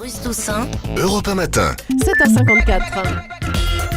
Bruce Toussaint. Europe 1 matin. 7h54.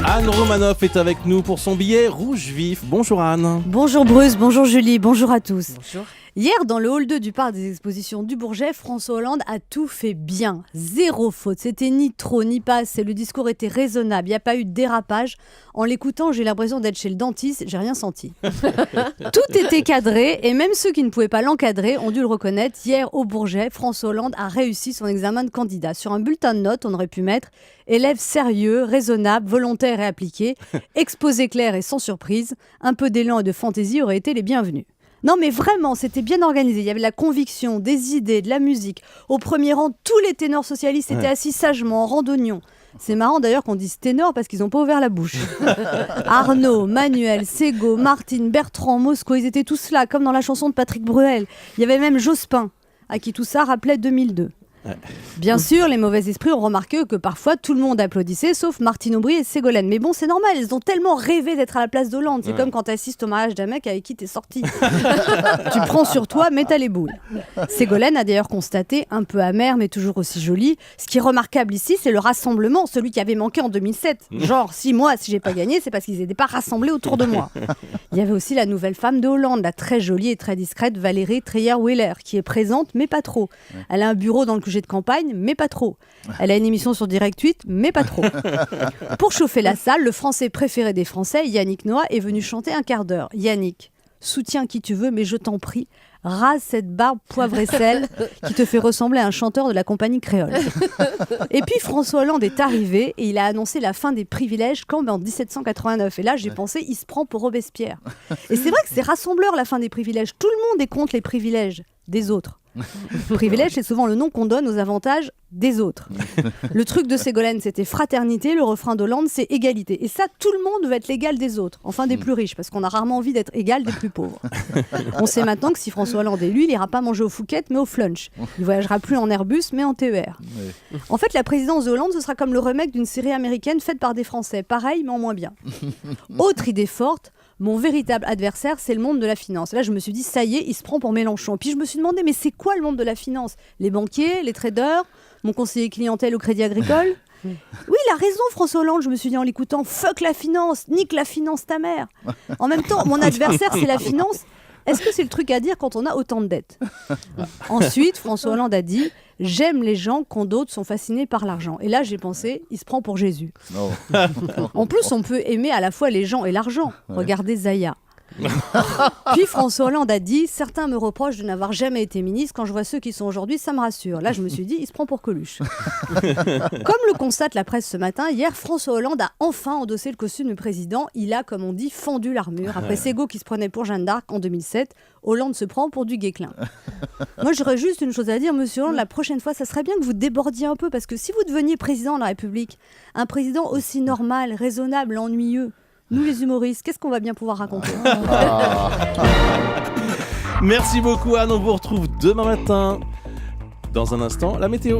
Anne Romanoff est avec nous pour son billet rouge vif. Bonjour Anne. Bonjour Bruce, bonjour Julie, bonjour à tous. Bonjour. Hier, dans le hall 2 du parc des expositions du Bourget, François Hollande a tout fait bien. Zéro faute. C'était ni trop ni pas assez. Le discours était raisonnable. Il n'y a pas eu de dérapage. En l'écoutant, j'ai l'impression d'être chez le dentiste. J'ai rien senti. Tout était cadré et même ceux qui ne pouvaient pas l'encadrer ont dû le reconnaître. Hier, au Bourget, François Hollande a réussi son examen de candidat. Sur un bulletin de notes, on aurait pu mettre élève sérieux, raisonnable, volontaire et appliqué, exposé clair et sans surprise. Un peu d'élan et de fantaisie auraient été les bienvenus. Non mais vraiment, c'était bien organisé. Il y avait de la conviction, des idées, de la musique. Au premier rang, tous les ténors socialistes étaient assis sagement, en rang d'oignon. C'est marrant d'ailleurs qu'on dise ténor parce qu'ils n'ont pas ouvert la bouche. Arnaud, Manuel, Ségaud, Martine, Bertrand, Mosco, ils étaient tous là, comme dans la chanson de Patrick Bruel. Il y avait même Jospin, à qui tout ça rappelait 2002. Ouais. Bien sûr, les mauvais esprits ont remarqué que parfois tout le monde applaudissait, sauf Martine Aubry et Ségolène. Mais bon, c'est normal, elles ont tellement rêvé d'être à la place d'Hollande. C'est comme quand tu assistes au mariage d'un mec avec qui t'es sorti. Tu prends sur toi, mais t'as les boules. Ségolène a d'ailleurs constaté, un peu amère mais toujours aussi jolie, ce qui est remarquable ici, c'est le rassemblement, celui qui avait manqué en 2007. Genre, si j'ai pas gagné, c'est parce qu'ils n'étaient pas rassemblés autour de moi. Il y avait aussi la nouvelle femme de Hollande, la très jolie et très discrète Valérie Trierweiler, qui est présente, mais pas trop. Elle a un bureau dans le QG de campagne, mais pas trop. Elle a une émission sur Direct 8, mais pas trop. Pour chauffer la salle, le Français préféré des Français, Yannick Noah, est venu chanter un quart d'heure. Yannick, soutiens qui tu veux, mais je t'en prie, rase cette barbe poivre et sel qui te fait ressembler à un chanteur de la compagnie créole. Et puis François Hollande est arrivé et il a annoncé la fin des privilèges quand en 1789. Et là, j'ai pensé, il se prend pour Robespierre. Et c'est vrai que c'est rassembleur la fin des privilèges. Tout le monde est contre les privilèges des autres. Privilège, c'est souvent le nom qu'on donne aux avantages des autres. Le truc de Ségolène, c'était fraternité. Le refrain d'Hollande, c'est égalité. Et ça, tout le monde veut être l'égal des autres. Enfin, des plus riches, parce qu'on a rarement envie d'être égal des plus pauvres. On sait maintenant que si François Hollande est lui, il n'ira pas manger au Fouquet, mais au Flunch. Il voyagera plus en Airbus, mais en TER. En fait, la présidence de Hollande, ce sera comme le remake d'une série américaine faite par des Français. Pareil, mais en moins bien. Autre idée forte, mon véritable adversaire, c'est le monde de la finance. Là, je me suis dit, ça y est, il se prend pour Mélenchon. Puis je me suis demandé, mais c'est quoi le monde de la finance ? Les banquiers, les traders, mon conseiller clientèle au Crédit Agricole ? Oui, il a raison, François Hollande, je me suis dit en l'écoutant, fuck la finance, nique la finance ta mère. En même temps, mon adversaire, c'est la finance. Est-ce que c'est le truc à dire quand on a autant de dettes ? Ensuite, François Hollande a dit « J'aime les gens quand d'autres sont fascinés par l'argent ». Et là, j'ai pensé, il se prend pour Jésus. En plus, on peut aimer à la fois les gens et l'argent. Regardez Zaya. Puis François Hollande a dit « Certains me reprochent de n'avoir jamais été ministre. Quand je vois ceux qui sont aujourd'hui, ça me rassure. » Là, je me suis dit, il se prend pour Coluche. Comme le constate la presse ce matin, hier, François Hollande a enfin endossé le costume du président. Il a, comme on dit, fendu l'armure. Après Ségaud qui se prenait pour Jeanne d'Arc en 2007, Hollande se prend pour du Guesclin. Moi, j'aurais juste une chose à dire, monsieur Hollande, la prochaine fois, ça serait bien que vous débordiez un peu, parce que si vous deveniez président de la République, un président aussi normal, raisonnable, ennuyeux, nous les humoristes, qu'est-ce qu'on va bien pouvoir raconter ? Merci beaucoup Anne, on vous retrouve demain matin. Dans un instant, la météo.